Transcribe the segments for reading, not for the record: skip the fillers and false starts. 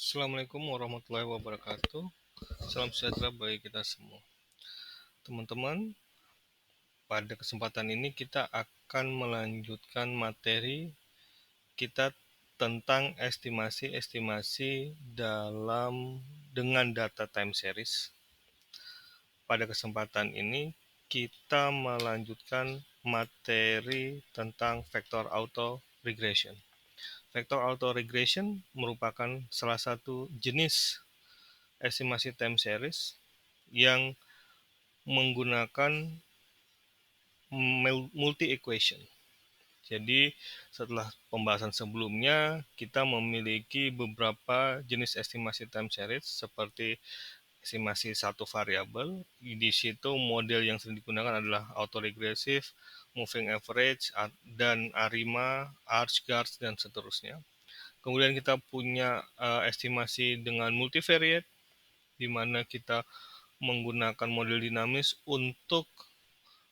Assalamualaikum warahmatullahi wabarakatuh. Salam sejahtera bagi kita semua. Teman-teman, pada kesempatan ini kita akan melanjutkan materi kita tentang estimasi-estimasi dengan data time series. Pada kesempatan ini kita melanjutkan materi tentang vector auto regression. Vector auto regression merupakan salah satu jenis estimasi time series yang menggunakan multi equation. Jadi setelah pembahasan sebelumnya kita memiliki beberapa jenis estimasi time series seperti estimasi satu variabel. Di situ model yang sering digunakan adalah autoregressive, moving average, dan ARIMA, ArcGARS, dan seterusnya. Kemudian kita punya estimasi dengan multivariate, di mana kita menggunakan model dinamis untuk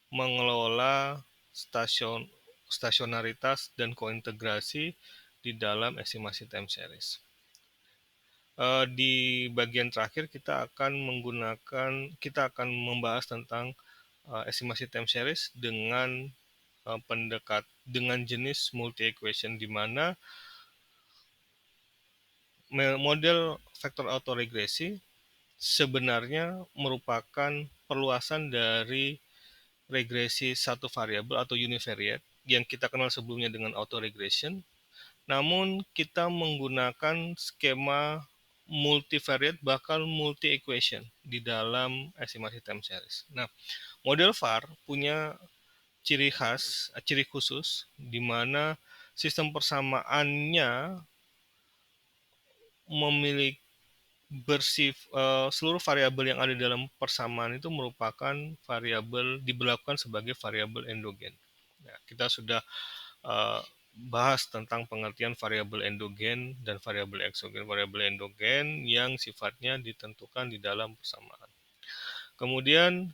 mengelola stasionaritas dan kointegrasi di dalam estimasi time series. Di bagian terakhir kita akan membahas tentang estimasi time series dengan jenis multi equation, di mana model vektor autoregresi sebenarnya merupakan perluasan dari regresi satu variabel atau univariate yang kita kenal sebelumnya dengan autoregression, namun kita menggunakan skema multivariate bahkan multi equation di dalam estimasi time series. Nah, model VAR punya ciri khusus di mana sistem persamaannya memiliki seluruh variabel yang ada dalam persamaan itu merupakan diberlakukan sebagai variabel endogen. Nah, kita sudah bahas tentang pengertian variabel endogen dan variabel eksogen. Variabel endogen yang sifatnya ditentukan di dalam persamaan. Kemudian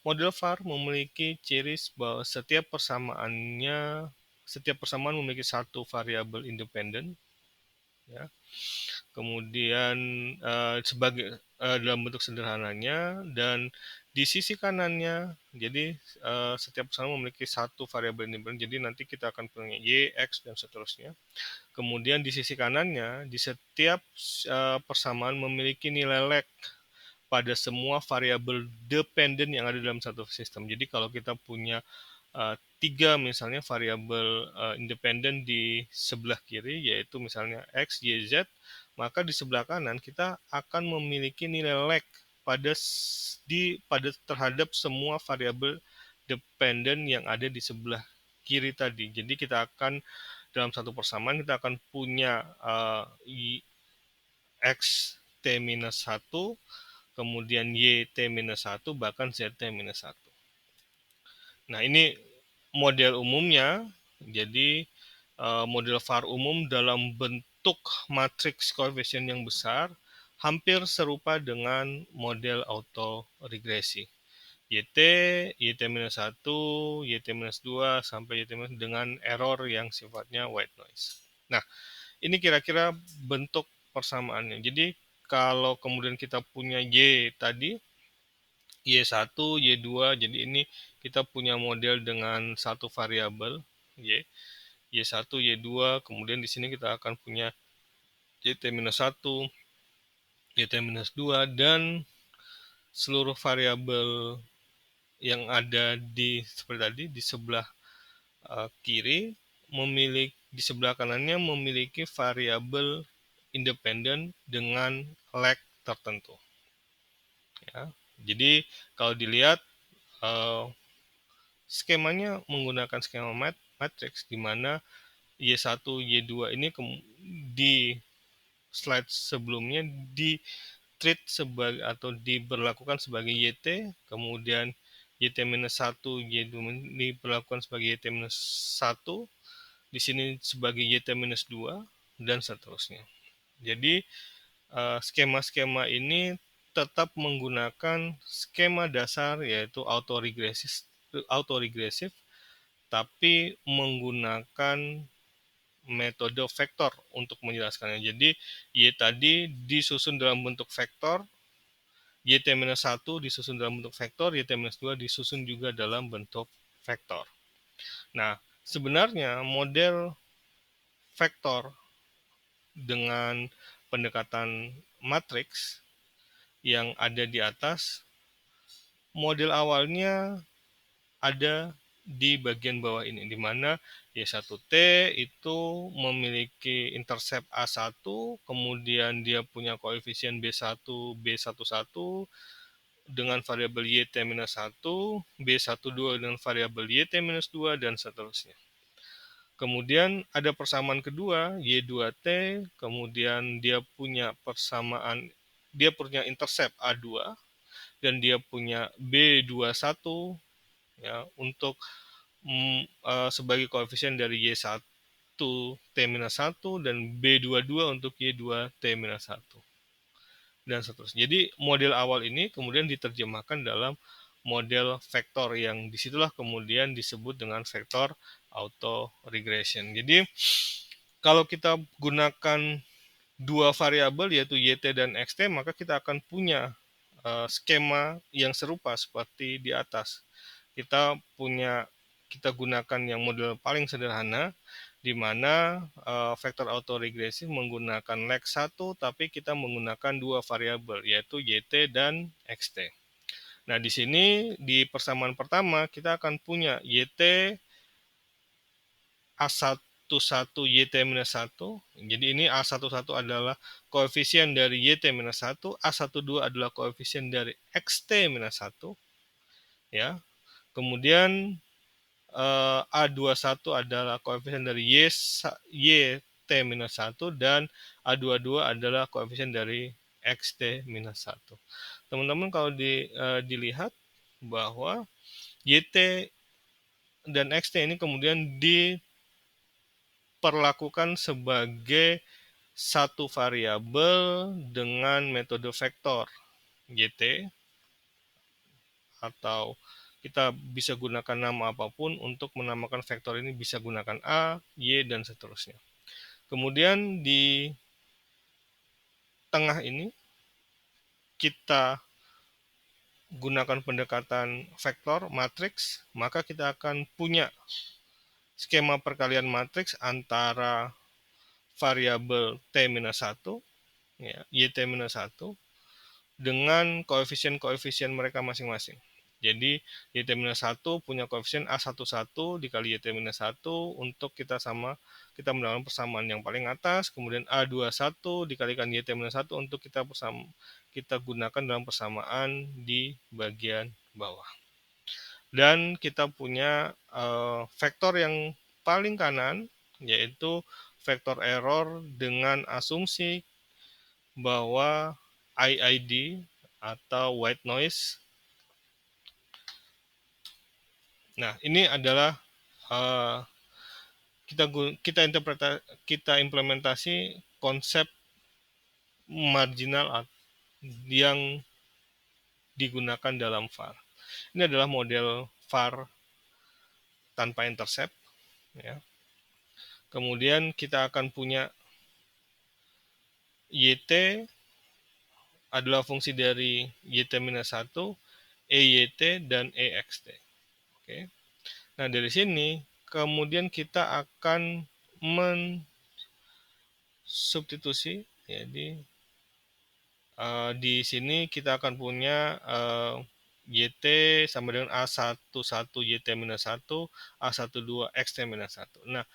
model VAR memiliki ciri bahwa setiap persamaan memiliki satu variabel independen, ya. Kemudian dalam bentuk sederhananya, dan di sisi kanannya, jadi setiap persamaan memiliki satu variabel independen, jadi nanti kita akan punya y, x, dan seterusnya. Kemudian di sisi kanannya, di setiap persamaan memiliki nilai lag pada semua variabel dependen yang ada dalam satu sistem. Jadi kalau kita punya tiga misalnya variabel independen di sebelah kiri, yaitu misalnya x, y, z, maka di sebelah kanan kita akan memiliki nilai lag terhadap semua variabel dependen yang ada di sebelah kiri tadi. Jadi kita akan dalam satu persamaan kita akan punya x t-1, kemudian y t-1, bahkan z t-1. Nah, ini model umumnya. Jadi model VAR umum dalam bentuk matriks koefisien yang besar hampir serupa dengan model autoregresi. YT, YT-1, YT-2 sampai YT- dengan error yang sifatnya white noise. Nah, ini kira-kira bentuk persamaannya. Jadi kalau kemudian kita punya Y tadi, Y1, Y2, jadi ini kita punya model dengan satu variabel Y, Y1, Y2, kemudian di sini kita akan punya YT-1, YT-2, dan seluruh variabel yang ada seperti tadi di sebelah kiri di sebelah kanannya memiliki variabel independen dengan lag tertentu. Ya, jadi kalau dilihat skemanya menggunakan skema matriks, di mana Y1, Y2 ini di slide sebelumnya treat sebagai atau diberlakukan sebagai YT, kemudian YT-1, Y2 diberlakukan sebagai YT-1, di sini sebagai YT-2, dan seterusnya. Jadi skema-skema ini tetap menggunakan skema dasar, yaitu autoregresif, tapi menggunakan metode vektor untuk menjelaskannya. Jadi Y tadi disusun dalam bentuk vektor, YT-1 disusun dalam bentuk vektor, YT-2 disusun juga dalam bentuk vektor. Nah, sebenarnya model vektor dengan pendekatan matriks yang ada di atas, model awalnya ada di bagian bawah ini, di mana Y1T itu memiliki intercept A1, kemudian dia punya koefisien B1, B11 dengan variabel YT-1, B12 dengan variabel YT-2, dan seterusnya. Kemudian ada persamaan kedua, Y2T, kemudian dia punya intercept A2, dan dia punya B21 ya, untuk sebagai koefisien dari Y1 T-1 dan B22 untuk Y2 T-1 dan seterusnya. Jadi model awal ini kemudian diterjemahkan dalam model vektor yang disitulah kemudian disebut dengan vektor auto regression. Jadi kalau kita gunakan dua variabel yaitu YT dan XT, maka kita akan punya skema yang serupa seperti di atas. Kita gunakan yang model paling sederhana, di mana vektor autoregresi menggunakan leg 1, tapi kita menggunakan dua variabel yaitu YT dan XT. Nah, di sini di persamaan pertama kita akan punya YT A11 YT-1. Jadi ini A11 adalah koefisien dari YT-1, A12 adalah koefisien dari XT-1 ya. Kemudian A21 adalah koefisien dari YT-1 dan A22 adalah koefisien dari XT-1. Teman-teman kalau dilihat bahwa YT dan XT ini kemudian diperlakukan sebagai satu variabel dengan metode vektor YT, atau kita bisa gunakan nama apapun untuk menamakan vektor ini, bisa gunakan A, Y, dan seterusnya. Kemudian di tengah ini kita gunakan pendekatan vektor matriks, maka kita akan punya skema perkalian matriks antara variabel T-1 ya, YT-1 dengan koefisien-koefisien mereka masing-masing. Jadi YT-1 punya koefisien A11 dikali YT-1 untuk kita mendapatkan persamaan yang paling atas, kemudian A21 dikalikan YT-1 untuk kita gunakan dalam persamaan di bagian bawah. Dan kita punya vektor yang paling kanan, yaitu vektor error dengan asumsi bahwa IID atau white noise. Nah, ini adalah kita implementasi konsep marginal yang digunakan dalam VAR. Ini adalah model VAR tanpa intercept ya. Kemudian kita akan punya YT adalah fungsi dari YT-1, EYT, dan EXT. Oke. Nah, dari sini kemudian kita akan mensubstitusi. Jadi di sini kita akan punya YT sama dengan A11 YT-1, A12 XT-1. Nah,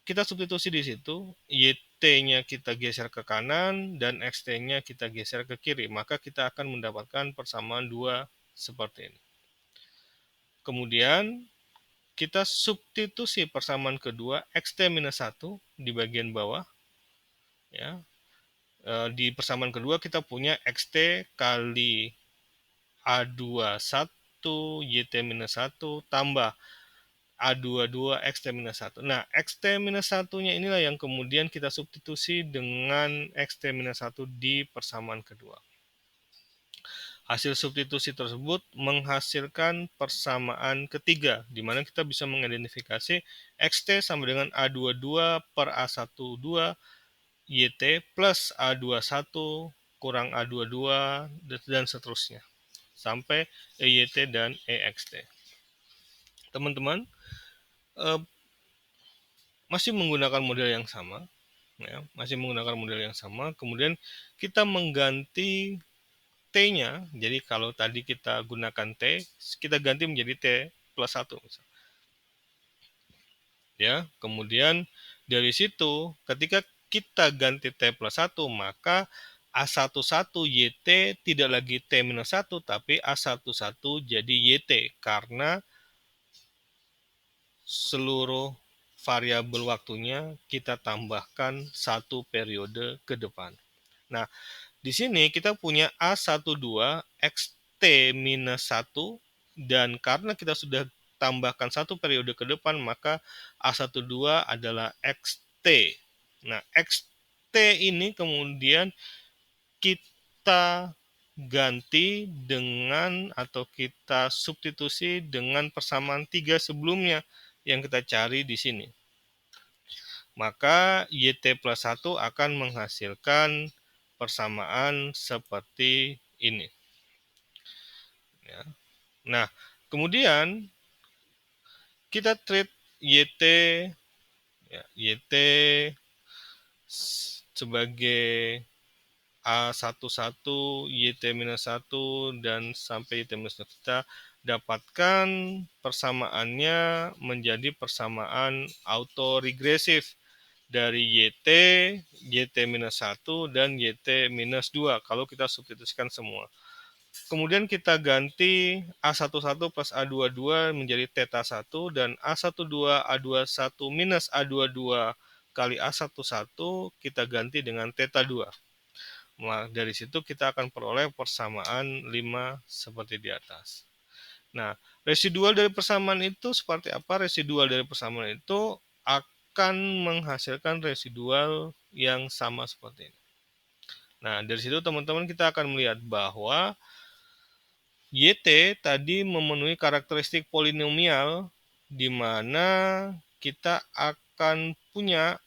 kita substitusi di situ, YT-nya kita geser ke kanan dan XT-nya kita geser ke kiri, maka kita akan mendapatkan persamaan 2 seperti ini. Kemudian kita substitusi persamaan kedua XT-1 di bagian bawah ya. Di persamaan kedua kita punya XT kali A21 YT-1 tambah A22 XT-1. Nah, XT-1-nya inilah yang kemudian kita substitusi dengan XT-1 di persamaan kedua. Hasil substitusi tersebut menghasilkan persamaan ketiga, di mana kita bisa mengidentifikasi XT sama dengan A22 per A12 YT plus A21 kurang A22 dan seterusnya sampai EYT dan EXT. Teman-teman masih menggunakan model yang sama, ya, kemudian kita mengganti T-nya, jadi kalau tadi kita gunakan T, kita ganti menjadi T plus 1. Ya, kemudian dari situ, ketika kita ganti T plus 1, maka A11 YT tidak lagi T minus 1, tapi A11 jadi YT, karena seluruh variabel waktunya kita tambahkan satu periode ke depan. Nah, di sini kita punya A12 XT minus 1, dan karena kita sudah tambahkan satu periode ke depan, maka A12 adalah XT. Nah, XT ini kemudian kita ganti dengan atau kita substitusi dengan persamaan 3 sebelumnya yang kita cari di sini. Maka YT plus 1 akan menghasilkan persamaan seperti ini. Ya. Nah, kemudian kita treat YT, ya, YT sebagai A11, YT-1, dan sampai YT-1. Kita dapatkan persamaannya menjadi persamaan autoregresif dari YT, YT-1, dan YT-2 kalau kita substitusikan semua. Kemudian kita ganti A11 plus A22 menjadi theta 1 dan A12 A21 minus A22 kali A11 kita ganti dengan theta 2. Nah, dari situ kita akan peroleh persamaan 5 seperti di atas. Nah, residual dari persamaan itu seperti apa? Residual dari persamaan itu akan menghasilkan residual yang sama seperti ini. Nah, dari situ teman-teman kita akan melihat bahwa YT tadi memenuhi karakteristik polinomial di mana kita akan punya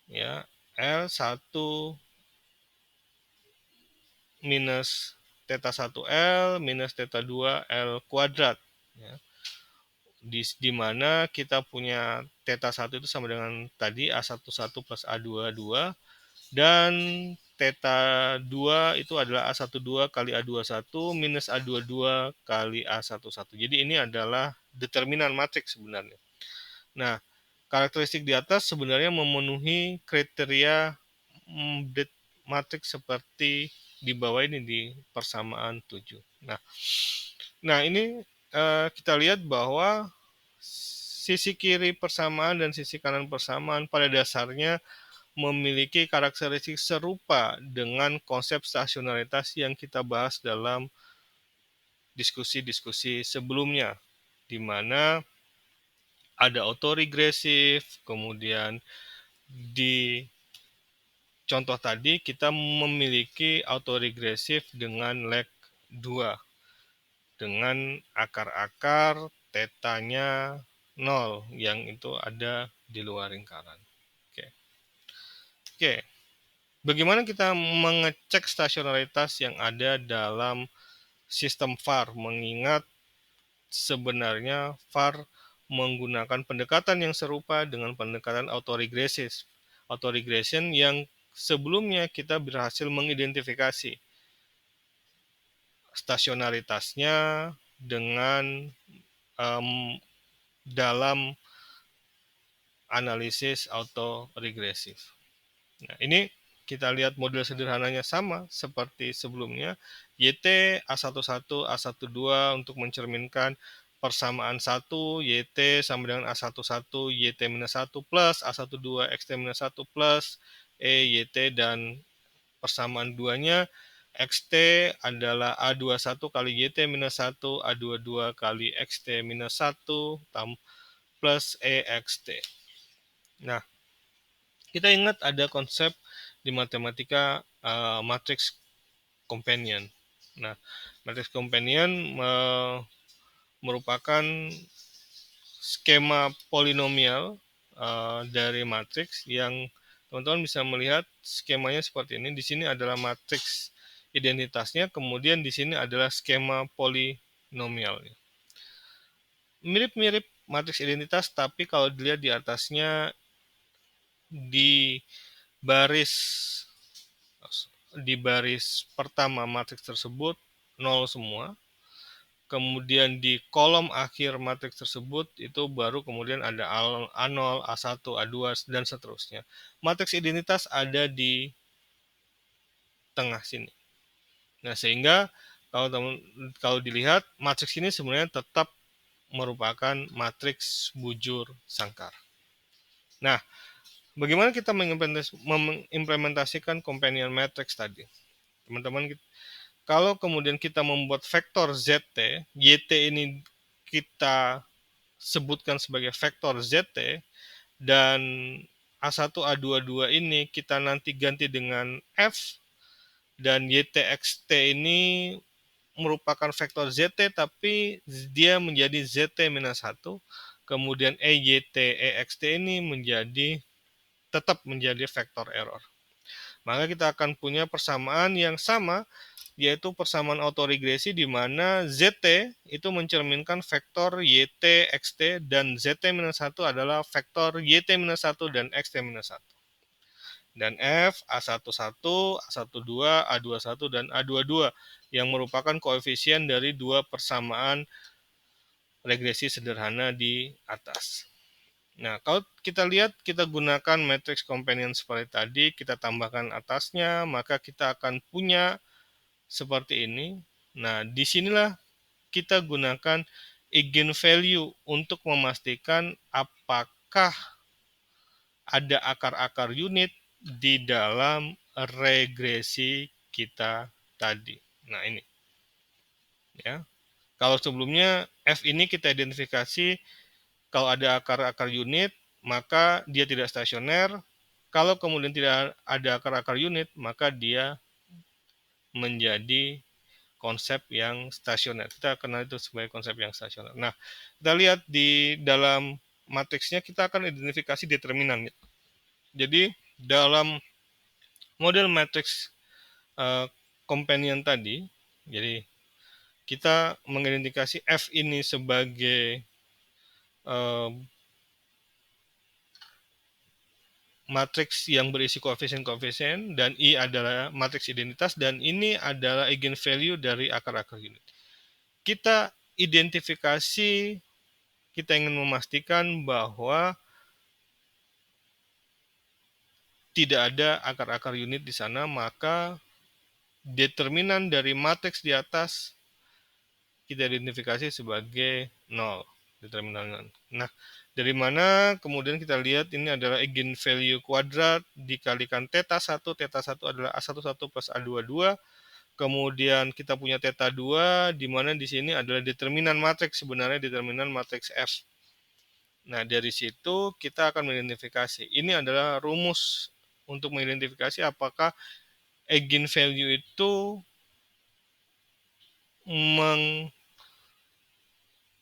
ya L1 minus theta 1L minus theta 2L kuadrat, ya. Di mana kita punya theta 1 itu sama dengan tadi A11 plus A22, dan theta 2 itu adalah A12 kali A21 minus A22 kali A11. Jadi ini adalah determinan matriks sebenarnya. Nah, karakteristik di atas sebenarnya memenuhi kriteria matriks seperti di bawah ini di persamaan 7. Nah ini kita lihat bahwa sisi kiri persamaan dan sisi kanan persamaan pada dasarnya memiliki karakteristik serupa dengan konsep stasionaritas yang kita bahas dalam diskusi-diskusi sebelumnya, di mana ada autoregresif, kemudian di contoh tadi kita memiliki autoregresif dengan leg 2 dengan akar-akar tetanya 0 yang itu ada di luar lingkaran. Oke. Bagaimana kita mengecek stasionaritas yang ada dalam sistem VAR, mengingat sebenarnya VAR menggunakan pendekatan yang serupa dengan pendekatan autoregression yang sebelumnya kita berhasil mengidentifikasi stasionaritasnya dengan dalam analisis autoregresif. Nah, ini kita lihat model sederhananya sama seperti sebelumnya. YT A11 A12 untuk mencerminkan persamaan 1 YT sama dengan A11 YT-1 plus A12 XT-1 plus YT, dan persamaan duanya XT adalah A21 kali YT-1 A22 kali XT-1 plus EXT. Nah, kita ingat ada konsep di matematika matriks companion. Nah, matriks companion merupakan skema polinomial dari matriks yang teman-teman bisa melihat skemanya seperti ini. Di sini adalah matriks identitasnya, kemudian di sini adalah skema polinomialnya. Mirip-mirip matriks identitas, tapi kalau dilihat di atasnya di baris pertama matriks tersebut 0 semua. Kemudian di kolom akhir matriks tersebut itu baru kemudian ada A0, A1, A2 dan seterusnya. Matriks identitas ada di tengah sini. Nah, sehingga kalau dilihat matriks ini sebenarnya tetap merupakan matriks bujur sangkar. Nah, bagaimana kita mengimplementasikan companion matrix tadi? Teman-teman, kalau kemudian kita membuat vektor ZT, YT ini kita sebutkan sebagai vektor ZT, dan A1, A22 ini kita nanti ganti dengan F, dan YTXT ini merupakan vektor ZT tapi dia menjadi ZT-1, kemudian EYT, EXT ini tetap menjadi vektor error. Maka kita akan punya persamaan yang sama, yaitu persamaan autoregresi di mana ZT itu mencerminkan vektor YT, XT, dan ZT-1 adalah vektor YT-1 dan XT-1. Dan F, A11, A12, A21, dan A22 yang merupakan koefisien dari dua persamaan regresi sederhana di atas. Nah, kalau kita lihat, kita gunakan matrix companion seperti tadi, kita tambahkan atasnya, maka kita akan punya seperti ini. Nah, disinilah kita gunakan eigenvalue untuk memastikan apakah ada akar-akar unit di dalam regresi kita tadi. Nah, ini. Ya. Kalau sebelumnya F ini kita identifikasi kalau ada akar-akar unit, maka dia tidak stasioner. Kalau kemudian tidak ada akar-akar unit, maka dia menjadi konsep yang stasioner. Kita kenal itu sebagai konsep yang stasioner. Nah, kita lihat di dalam matriksnya kita akan identifikasi determinannya. Jadi dalam model matriks companion tadi, jadi kita mengidentifikasi F ini sebagai matriks yang berisi koefisien-koefisien, dan I adalah matriks identitas, dan ini adalah eigenvalue dari akar-akar unit. Kita identifikasi, kita ingin memastikan bahwa tidak ada akar-akar unit di sana, maka determinan dari matriks di atas kita identifikasi sebagai 0. Determinan. Nah, dari mana kemudian kita lihat ini adalah eigenvalue kuadrat dikalikan θ1. θ1 adalah A11 plus A22. Kemudian kita punya θ2, di mana di sini adalah determinan matriks, sebenarnya determinan matriks F. Nah, dari situ kita akan mengidentifikasi. Ini adalah rumus untuk mengidentifikasi apakah eigenvalue itu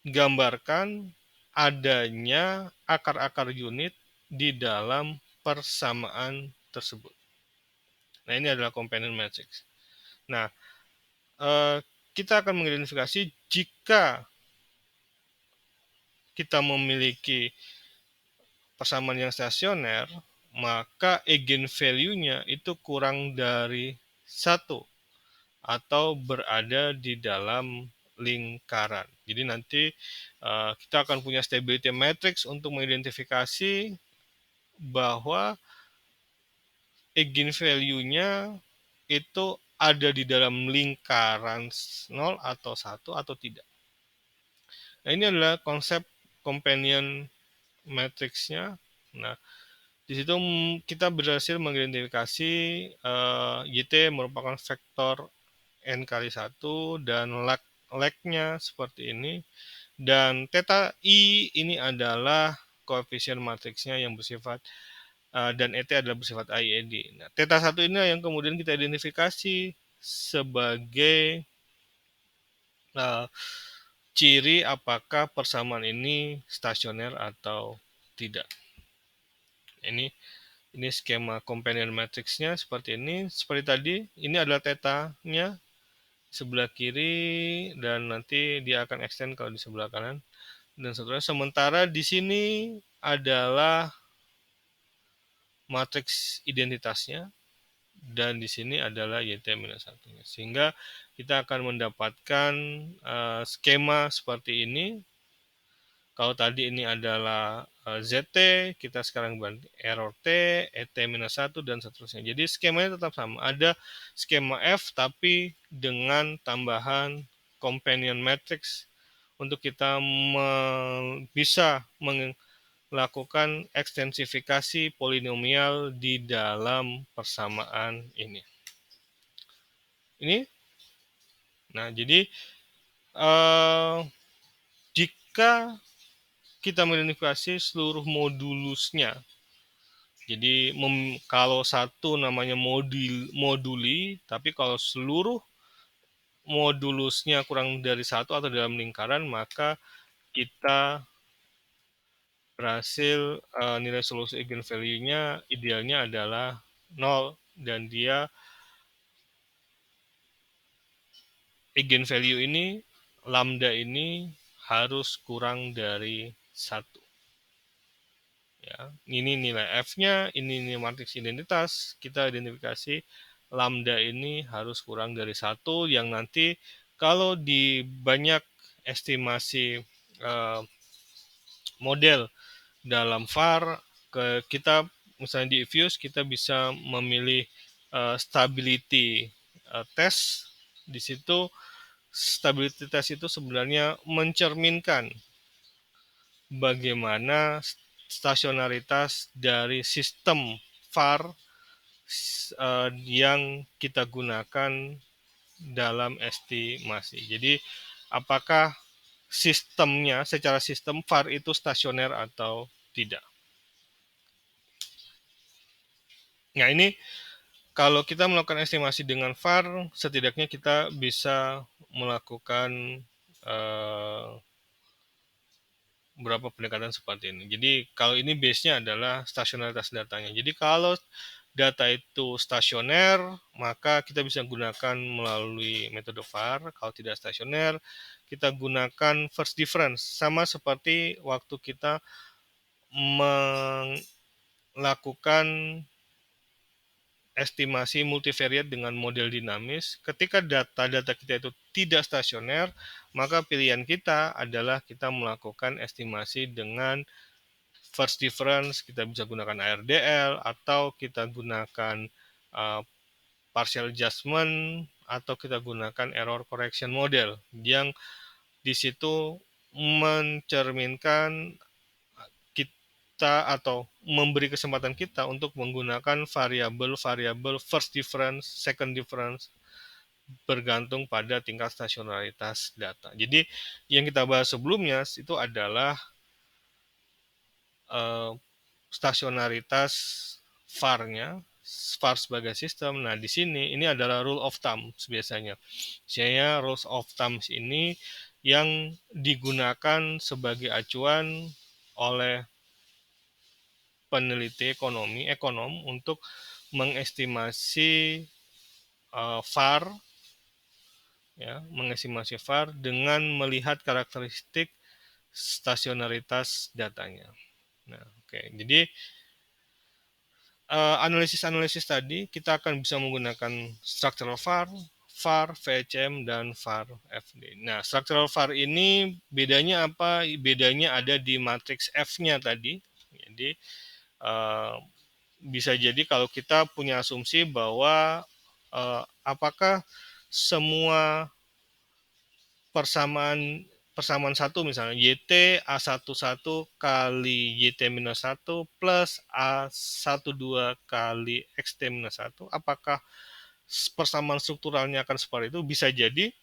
menggambarkan adanya akar-akar unit di dalam persamaan tersebut. Nah, ini adalah companion matrix. Nah, kita akan mengidentifikasi jika kita memiliki persamaan yang stasioner, maka eigenvalue-nya itu kurang dari 1 atau berada di dalam lingkaran. Jadi nanti kita akan punya stability matrix untuk mengidentifikasi bahwa eigenvalue-nya itu ada di dalam lingkaran 0 atau 1 atau tidak. Nah, ini adalah konsep companion matrix-nya. Nah, di situ kita berhasil mengidentifikasi YT merupakan vektor N kali 1 dan lag-nya seperti ini. Dan theta I ini adalah koefisien matriksnya yang bersifat dan ET adalah bersifat IED. Nah, θ1 ini yang kemudian kita identifikasi sebagai ciri apakah persamaan ini stasioner atau tidak. Ini skema companion matrixnya seperti ini. Seperti tadi, ini adalah theta-nya sebelah kiri dan nanti dia akan extend kalau di sebelah kanan dan seterusnya. Sementara di sini adalah matriks identitasnya dan di sini adalah YT-1. Sehingga kita akan mendapatkan skema seperti ini. Kalau tadi ini adalah ZT, kita sekarang ganti error T, ET-1 dan seterusnya. Jadi skemanya tetap sama. Ada skema F tapi dengan tambahan companion matrix untuk kita bisa melakukan ekstensifikasi polinomial di dalam persamaan ini. Nah, jadi jika kita mengidentifikasi seluruh modulusnya, jadi kalau satu namanya moduli, tapi kalau seluruh modulusnya kurang dari satu atau dalam lingkaran, maka kita berhasil nilai solusi eigenvalue-nya idealnya adalah 0 dan dia eigenvalue ini lambda ini harus kurang dari 1. Ya, ini nilai F-nya, ini nilai matriks identitas, kita identifikasi lambda ini harus kurang dari 1 yang nanti kalau di banyak estimasi model dalam VAR kita misalnya di Fuse kita bisa memilih stability test. Di situ stability test itu sebenarnya mencerminkan bagaimana stasionaritas dari sistem VAR yang kita gunakan dalam estimasi. Jadi apakah sistemnya secara sistem VAR itu stasioner atau tidak. Nah, ini kalau kita melakukan estimasi dengan VAR, setidaknya kita bisa melakukan beberapa pendekatan seperti ini. Jadi kalau ini base-nya adalah stasionaritas datanya. Jadi kalau data itu stasioner, maka kita bisa gunakan melalui metode VAR. Kalau tidak stasioner, kita gunakan first difference. Sama seperti waktu kita melakukan estimasi multivariate dengan model dinamis. Ketika data-data kita itu tidak stasioner, maka pilihan kita adalah kita melakukan estimasi dengan first difference. Kita bisa gunakan ARDL atau kita gunakan partial adjustment atau kita gunakan error correction model yang di situ mencerminkan kita atau memberi kesempatan kita untuk menggunakan variabel-variabel first difference, second difference bergantung pada tingkat stasionaritas data. Jadi yang kita bahas sebelumnya itu adalah stasionaritas VAR-nya, VAR sebagai sistem. Nah, di sini ini adalah rule of thumb biasanya. Biasanya rules of thumb ini yang digunakan sebagai acuan oleh peneliti ekonom untuk mengestimasi VAR, ya, mengestimasi VAR dengan melihat karakteristik stasionaritas datanya. Nah, oke. Jadi analisis-analisis tadi kita akan bisa menggunakan structural VAR, VAR, VHM, dan VAR FD. Nah, structural VAR ini bedanya apa? Bedanya ada di matriks F-nya tadi. Jadi bisa jadi kalau kita punya asumsi bahwa apakah semua persamaan satu misalnya YT A11 kali YT-1 plus A12 kali XT-1, apakah persamaan strukturalnya akan seperti itu? Bisa jadi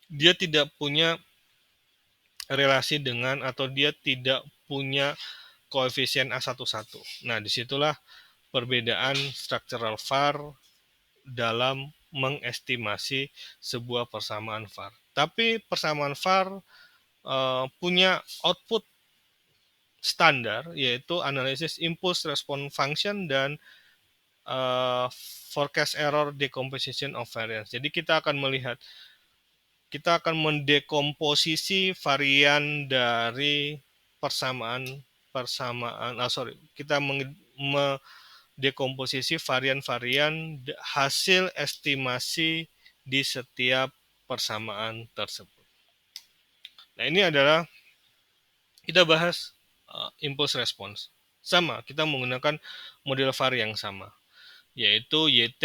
dia tidak punya relasi dengan atau dia tidak punya koefisien A11. Nah, disitulah perbedaan structural VAR dalam mengestimasi sebuah persamaan VAR. Tapi persamaan VAR punya output standar, yaitu analisis impulse response function dan forecast error decomposition of variance. Jadi kita akan mendekomposisi varian dari kita mendekomposisi varian-varian hasil estimasi di setiap persamaan tersebut. Nah, ini adalah kita bahas impulse response. Sama, kita menggunakan model VAR yang sama, yaitu YT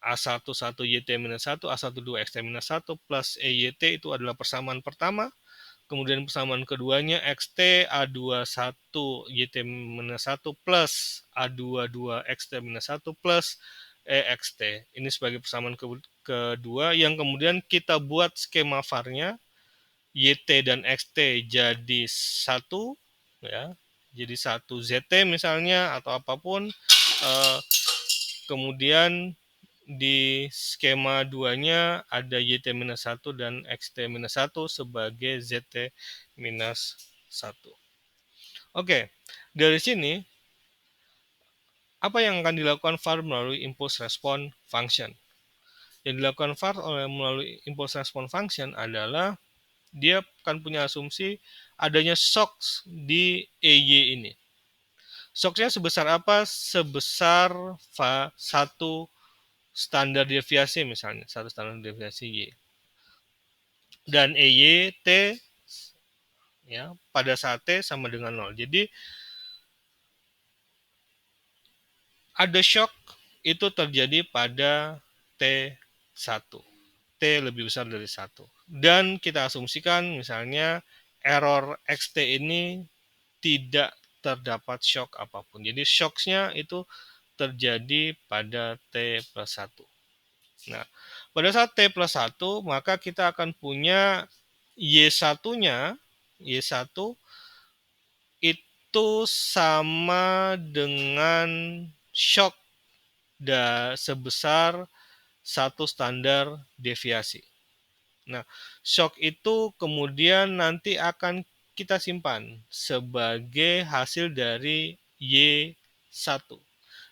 A11 YT-1, A12 XT-1 plus EYT itu adalah persamaan pertama. Kemudian persamaan keduanya XT A21 YT-1 plus A22 XT-1 plus EXT. Ini sebagai persamaan kedua yang kemudian kita buat skema VAR-nya. YT dan XT jadi satu, ya, jadi satu ZT misalnya atau apapun. Kemudian di skema 2-nya ada YT-1 dan XT-1 sebagai ZT-1. Oke, dari sini apa yang akan dilakukan VAR melalui impulse response function? Yang dilakukan VAR melalui impulse response function adalah dia akan punya asumsi adanya shocks di EY ini. Shocksnya sebesar apa? Sebesar satu standar deviasi misalnya, satu standar deviasi Y. Dan EY T ya, pada saat T sama dengan 0. Jadi ada shock itu terjadi pada T1. T lebih besar dari 1. Dan kita asumsikan misalnya error XT ini tidak terdapat shock apapun. Jadi shocknya itu terjadi pada T plus 1. Nah, pada saat T plus 1, maka kita akan punya Y1-nya, Y1 itu sama dengan shock sebesar satu standar deviasi. Nah, shock itu kemudian nanti akan kita simpan sebagai hasil dari Y1.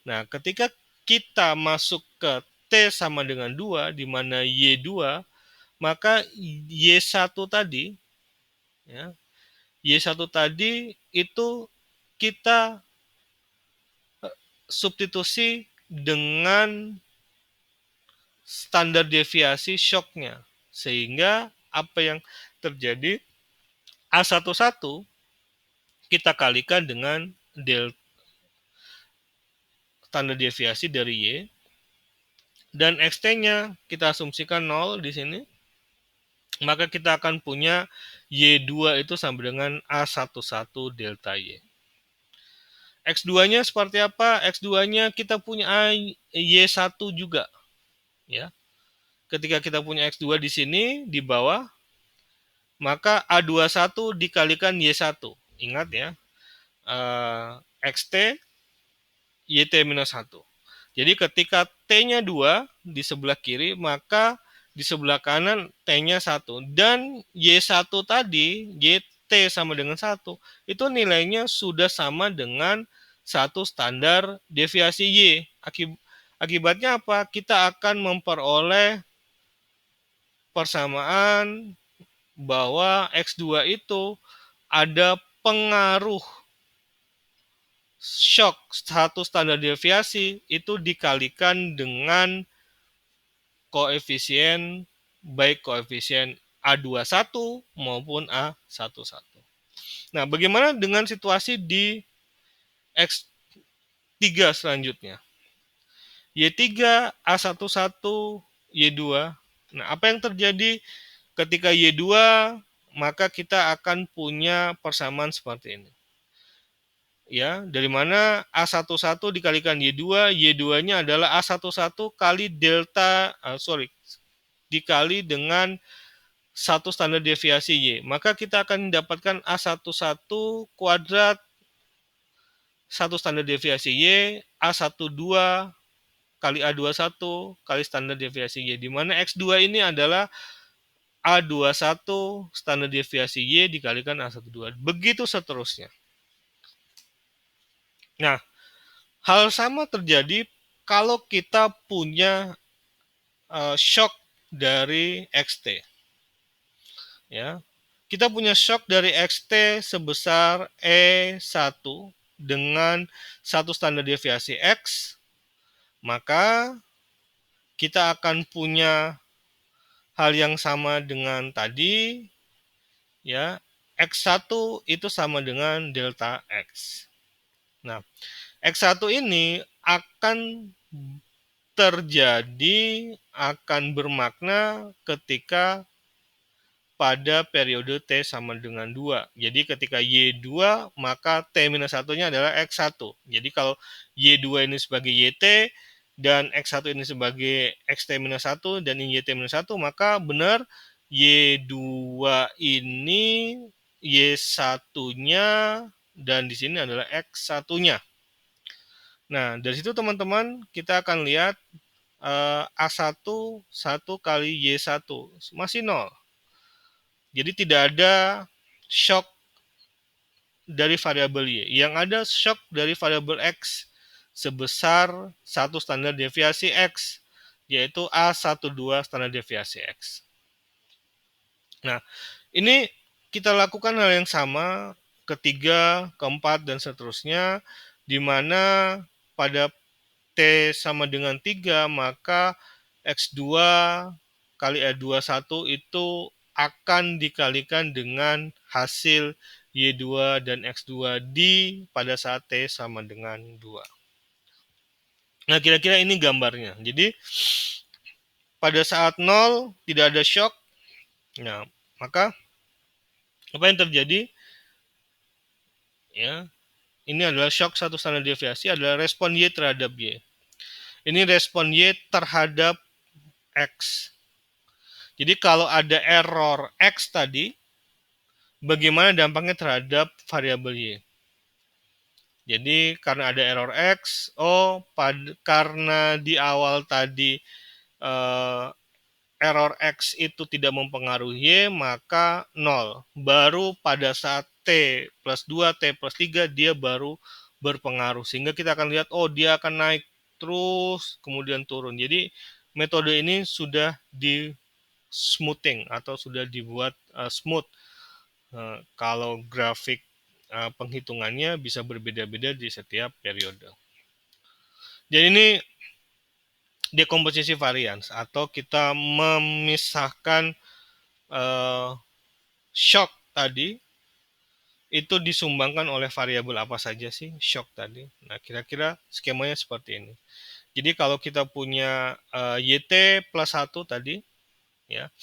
Nah, ketika kita masuk ke T sama dengan 2, di mana Y2, maka Y1 tadi, ya, Y1 tadi itu kita substitusi dengan standar deviasi shocknya. Sehingga apa yang terjadi, A11 kita kalikan dengan standar deviasi dari Y, dan XT-nya kita asumsikan 0 di sini, maka kita akan punya Y2 itu sama dengan A11 delta Y. X2-nya seperti apa? X2-nya kita punya Y1 juga. Ya. Ketika kita punya X2 di sini, di bawah, maka A21 dikalikan Y1. Ingat ya, XT, YT-1. Jadi ketika T-nya 2 di sebelah kiri, maka di sebelah kanan T-nya 1. Dan Y1 tadi, YT sama dengan 1, itu nilainya sudah sama dengan satu standar deviasi Y. Akibatnya apa? Kita akan memperoleh persamaan bahwa X2 itu ada pengaruh shock satu standar deviasi itu dikalikan dengan koefisien, baik koefisien A21 maupun A11. Nah, bagaimana dengan situasi di X3 selanjutnya? Y3, A11, Y2. Nah, apa yang terjadi ketika Y2? Maka kita akan punya persamaan seperti ini. Ya, dari mana A11 dikalikan Y2, Y2-nya adalah A11 kali delta, dikali dengan satu standar deviasi Y. Maka kita akan mendapatkan A11 kuadrat satu standar deviasi Y, A12 kali A21 kali standar deviasi Y, di mana X2 ini adalah A21 standar deviasi Y dikalikan A12. Begitu seterusnya. Nah, hal sama terjadi kalau kita punya shock dari XT. Ya, kita punya shock dari XT sebesar E1 dengan satu standar deviasi X, maka kita akan punya hal yang sama dengan tadi, ya. X1 itu sama dengan delta X. Nah, X1 ini akan terjadi, akan bermakna ketika pada periode T sama dengan 2. Jadi ketika Y2, maka T-1-nya adalah X1. Jadi kalau Y2 ini sebagai YT, dan X1 ini sebagai XT-1, dan ini YT-1, maka benar Y2 ini Y1-nya, dan di sini adalah X1-nya. Nah, dari situ teman-teman, kita akan lihat A1, 1 kali Y1, masih 0. Jadi tidak ada shock dari variabel Y. Yang ada shock dari variabel X sebesar satu standar deviasi X, yaitu A12 standar deviasi X. Nah, ini kita lakukan hal yang sama ketiga, keempat, dan seterusnya, di mana pada T sama dengan 3, maka X2 kali E21 itu akan dikalikan dengan hasil Y2 dan X2 pada saat T sama dengan 2. Nah, kira-kira ini gambarnya. Jadi, pada saat 0 tidak ada shock. Nah, maka apa yang terjadi? Ya, ini adalah shock satu standar deviasi, adalah respon Y terhadap Y. Ini respon Y terhadap X. Jadi kalau ada error X tadi, bagaimana dampaknya terhadap variabel Y? Jadi karena ada error X, karena di awal tadi eh, error X itu tidak mempengaruhi Y, maka 0. Baru pada saat T plus 2, T plus 3, dia baru berpengaruh. Sehingga kita akan lihat, dia akan naik terus, kemudian turun. Jadi metode ini sudah di smoothing atau sudah dibuat smooth. Kalau grafik penghitungannya bisa berbeda-beda di setiap periode. Jadi ini dekomposisi varians, atau kita memisahkan shock tadi itu disumbangkan oleh variabel apa saja sih shock tadi. Nah, kira-kira skemanya seperti ini. Jadi kalau kita punya YT plus 1 tadi, ya,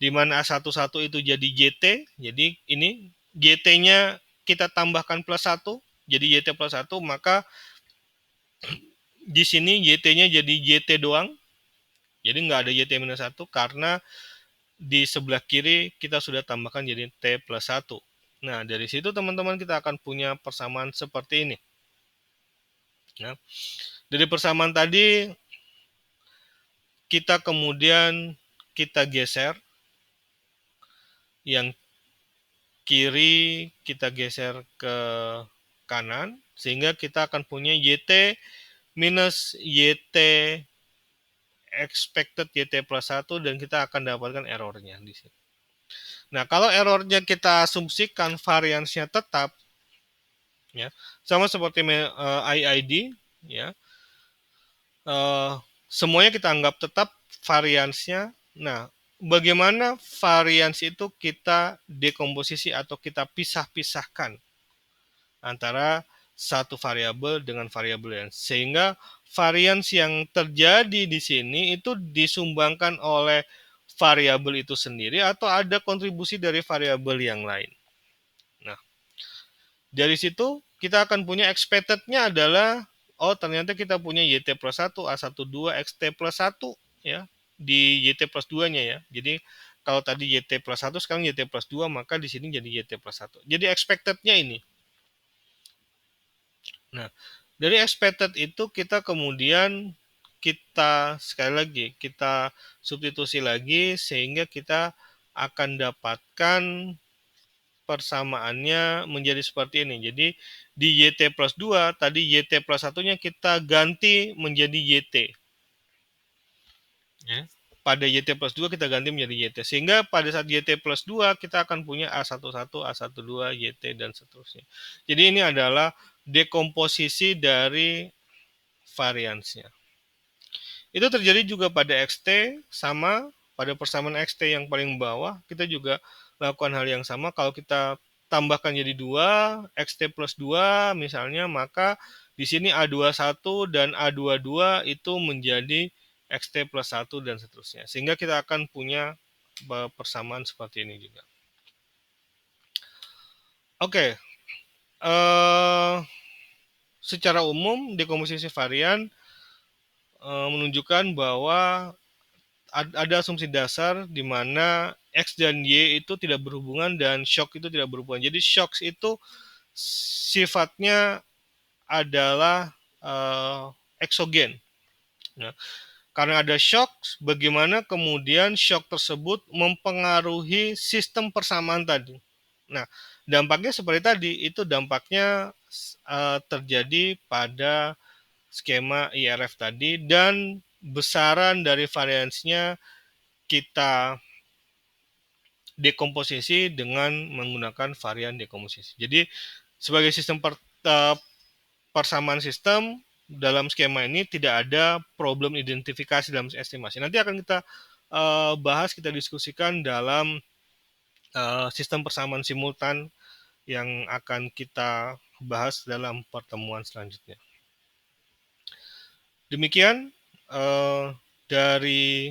di mana A11 itu jadi YT, jadi ini YT-nya kita tambahkan plus 1, jadi YT plus 1, maka di sini YT-nya jadi YT doang, jadi nggak ada YT minus 1, karena di sebelah kiri kita sudah tambahkan jadi T plus 1. Nah, dari situ teman-teman kita akan punya persamaan seperti ini. Nah, dari persamaan tadi, kita kemudian kita geser, yang kiri kita geser ke kanan, sehingga kita akan punya YT minus YT expected YT plus 1, dan kita akan dapatkan errornya di sini. Nah, kalau errornya kita asumsikan variansnya tetap, ya, sama seperti IID, ya, semuanya kita anggap tetap variansnya. Nah, bagaimana varians itu kita dekomposisi atau kita pisah-pisahkan antara satu variabel dengan variabel lain, sehingga varians yang terjadi di sini itu disumbangkan oleh variabel itu sendiri atau ada kontribusi dari variabel yang lain. Nah, dari situ kita akan punya expected-nya adalah, ternyata kita punya YT plus 1, A12, XT plus 1, ya, di YT plus 2-nya, ya. Jadi kalau tadi YT plus 1, sekarang YT plus 2, maka di sini jadi YT plus 1. Jadi expected-nya ini. Nah, dari expected itu kita kemudian kita sekali lagi kita substitusi lagi sehingga kita akan dapatkan persamaannya menjadi seperti ini. Jadi di YT plus 2 tadi YT plus 1-nya kita ganti menjadi YT. Ya. Pada YT plus 2 kita ganti menjadi YT. Sehingga pada saat YT plus 2 kita akan punya A11, A12, YT, dan seterusnya. Jadi ini adalah dekomposisi dari variansnya. Itu terjadi juga pada XT, sama pada persamaan XT yang paling bawah, kita juga lakukan hal yang sama. Kalau kita tambahkan jadi 2, XT plus 2 misalnya, maka di sini A21 dan A22 itu menjadi XT plus 1 dan seterusnya. Sehingga kita akan punya persamaan seperti ini juga. Oke, secara umum dekomposisi varian menunjukkan bahwa ada asumsi dasar di mana X dan Y itu tidak berhubungan dan shock itu tidak berhubungan. Jadi shock itu sifatnya adalah eksogen. Nah, karena ada shock, bagaimana kemudian shock tersebut mempengaruhi sistem persamaan tadi. Nah, dampaknya seperti tadi, itu dampaknya terjadi pada skema IRF tadi, dan besaran dari variansnya kita dekomposisi dengan menggunakan varian dekomposisi. Jadi sebagai sistem persamaan sistem dalam skema ini tidak ada problem identifikasi dalam estimasi. Nanti akan kita bahas, kita diskusikan dalam sistem persamaan simultan yang akan kita bahas dalam pertemuan selanjutnya. Demikian dari